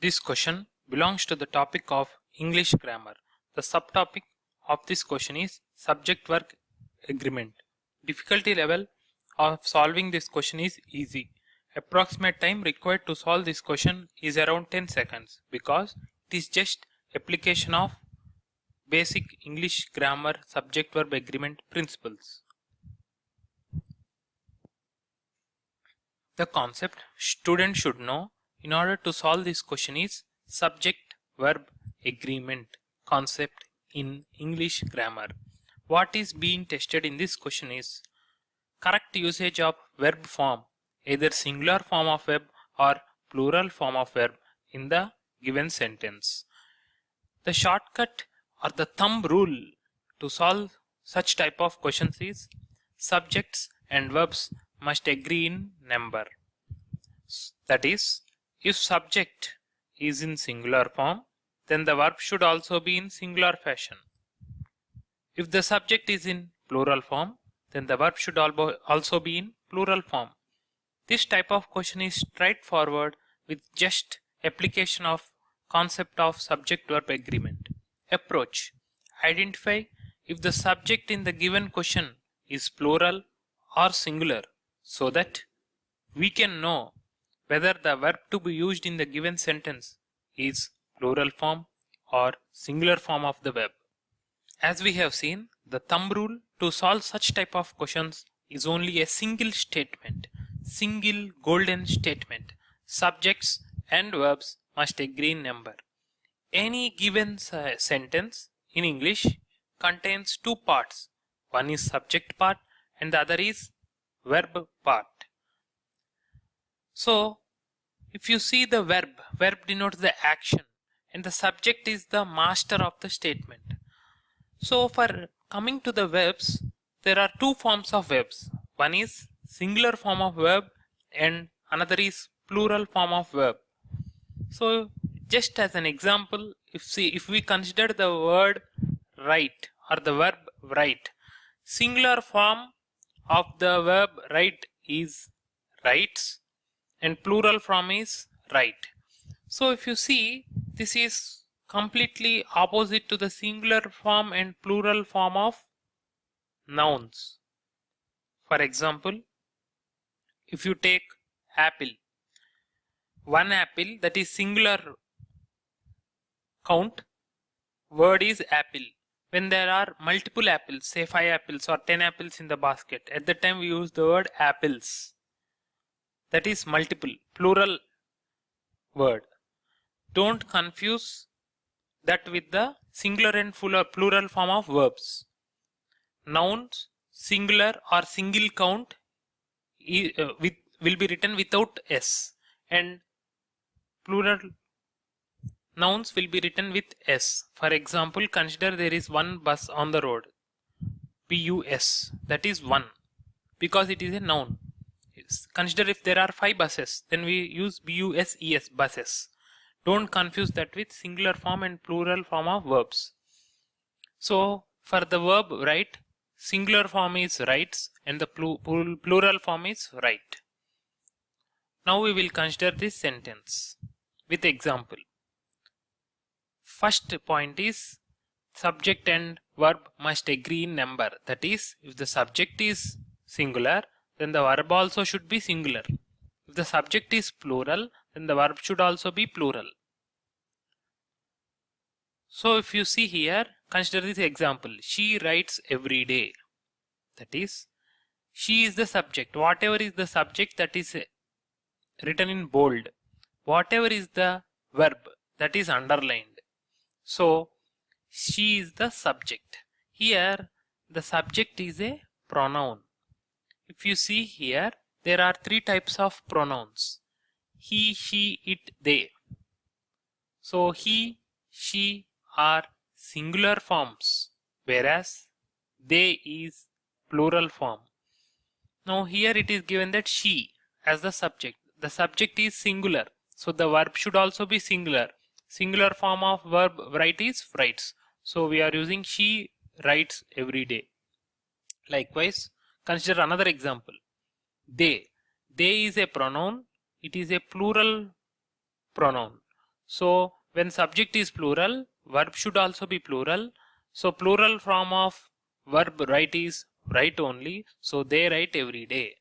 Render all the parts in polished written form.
This question belongs to the topic of English grammar. The subtopic of this question is subject-verb agreement. Difficulty level of solving this question is easy. Approximate time required to solve this question is around 10 seconds because it is just application of basic English grammar subject-verb agreement principles. The concept students should know in order to solve this question is subject-verb agreement concept in English grammar. What is being tested in this question is correct usage of verb form, either singular form of verb or plural form of verb in the given sentence. The shortcut or the thumb rule to solve such type of questions is subjects and verbs must agree in number. That is, if subject is in singular form, then the verb should also be in singular fashion. If the subject is in plural form, then the verb should also be in plural form. This type of question is straightforward with just application of concept of subject-verb agreement. Approach: identify if the subject in the given question is plural or singular so that we can know whether the verb to be used in the given sentence is plural form or singular form of the verb. As we have seen, the thumb rule to solve such type of questions is only a single statement, single golden statement. Subjects and verbs must agree in number. Any given sentence in English contains two parts. One is subject part and the other is verb part. So, if you see the verb denotes the action and the subject is the master of the statement. So, for coming to the verbs, there are two forms of verbs. One is singular form of verb and another is plural form of verb. So, just as an example, if we consider the word write or the verb write, singular form of the verb write is writes and plural form is write. So if you see, this is completely opposite to the singular form and plural form of nouns. For example, if you take apple, one apple, that is singular count, word is apple. When there are multiple apples, say 5 apples or 10 apples in the basket, at that time we use the word apples. That is multiple, plural word. Don't confuse that with the singular and plural form of verbs. Nouns, singular or single count will be written without S, and plural nouns will be written with S. For example, consider there is one bus on the road, bus, that is one, because it is a noun. Consider if there are 5 buses, then we use buses, buses. Don't confuse that with singular form and plural form of verbs. So for the verb write, singular form is writes and the plural form is write. Now we will consider this sentence with example. First point is subject and verb must agree in number. That is, if the subject is singular, then the verb also should be singular. If the subject is plural, then the verb should also be plural. So if you see here, consider this example. She writes every day. That is, she is the subject. Whatever is the subject, that is written in bold. Whatever is the verb, that is underlined. So she is the subject. Here the subject is a pronoun. If you see here, there are 3 types of pronouns: he, she, it, they. So he, she are singular forms, whereas they is plural form. Now here it is given that she as the subject. The subject is singular, so the verb should also be singular. Singular form of verb write is writes. So we are using she writes every day. Likewise, consider another example. They. They is a pronoun. It is a plural pronoun. So when subject is plural, verb should also be plural. So plural form of verb write is write only. So they write every day.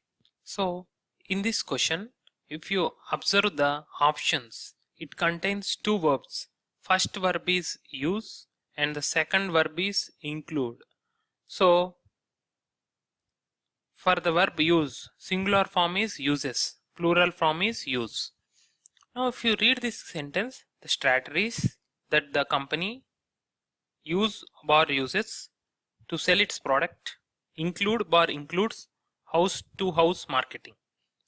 So in this question, if you observe the options, it contains two verbs. First verb is use and the second verb is include. So for the verb use, singular form is uses, plural form is use. Now if you read this sentence, the strategies that the company use bar uses to sell its product include bar includes house to house marketing.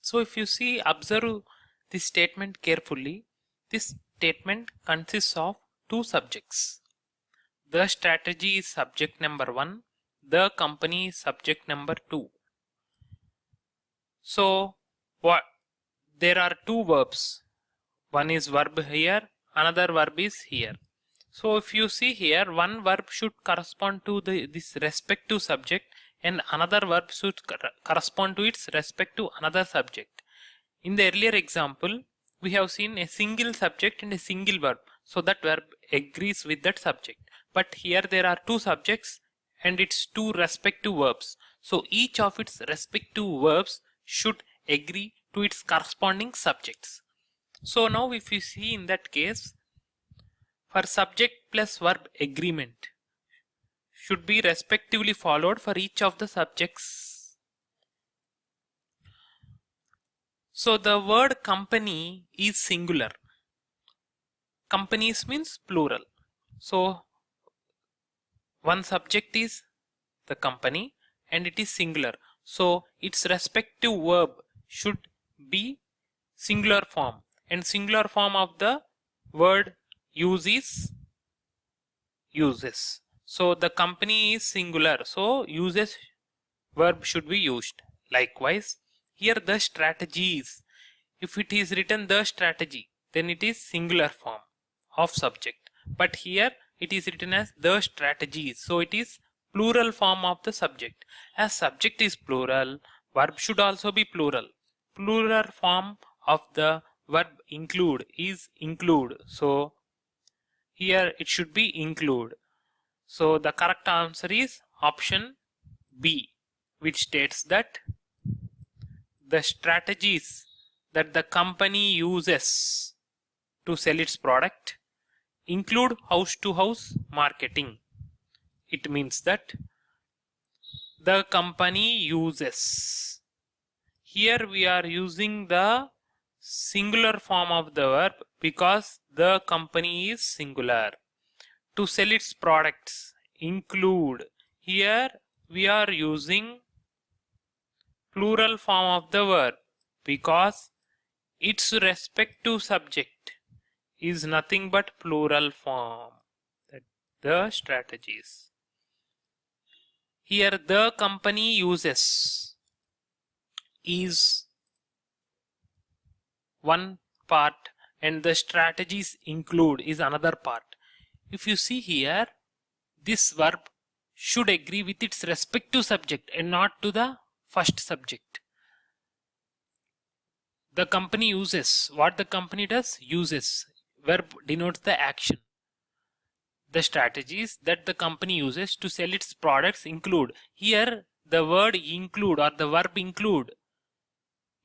So if you see, observe this statement carefully, this statement consists of two subjects. The strategy is subject number 1, the company is subject number 2. So what, there are two verbs. One is verb here, another verb is here. So if you see here, one verb should correspond to this respective subject and another verb should correspond to its respective another subject. In the earlier example, we have seen a single subject and a single verb. So that verb agrees with that subject. But here there are two subjects and its two respective verbs. So each of its respective verbs should agree to its corresponding subjects. So now if you see in that case, for subject plus verb agreement should be respectively followed for each of the subjects. So the word company is singular. Companies means plural. So one subject is the company and it is singular. So its respective verb should be singular form, and singular form of the word use is uses. So the company is singular, so uses verb should be used. Likewise, here the strategies, if it is written the strategy, then it is singular form of subject. But here it is written as the strategies, so it is plural form of the subject. As subject is plural, verb should also be plural. Plural form of the verb include is include. So here it should be include. So the correct answer is option B, which states that the strategies that the company uses to sell its product include house to house marketing. It means that the company uses. Here we are using the singular form of the verb because the company is singular. To sell its products include. Here we are using plural form of the verb because its respective subject is nothing but plural form. The strategies. Here the company uses is one part and the strategies include is another part. If you see here, this verb should agree with its respective subject and not to the first subject. The company uses. What the company does? Uses. Verb denotes the action. The strategies that the company uses to sell its products include. Here the word include or the verb include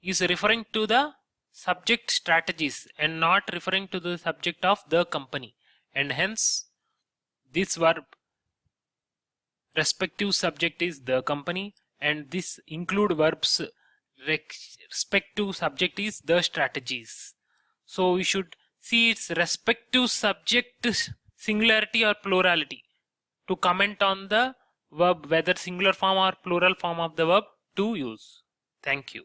is referring to the subject strategies and not referring to the subject of the company, and hence this verb respective subject is the company and this include verbs respective subject is the strategies. So we should see its respective subject singularity or plurality to comment on the verb whether singular form or plural form of the verb to use. Thank you.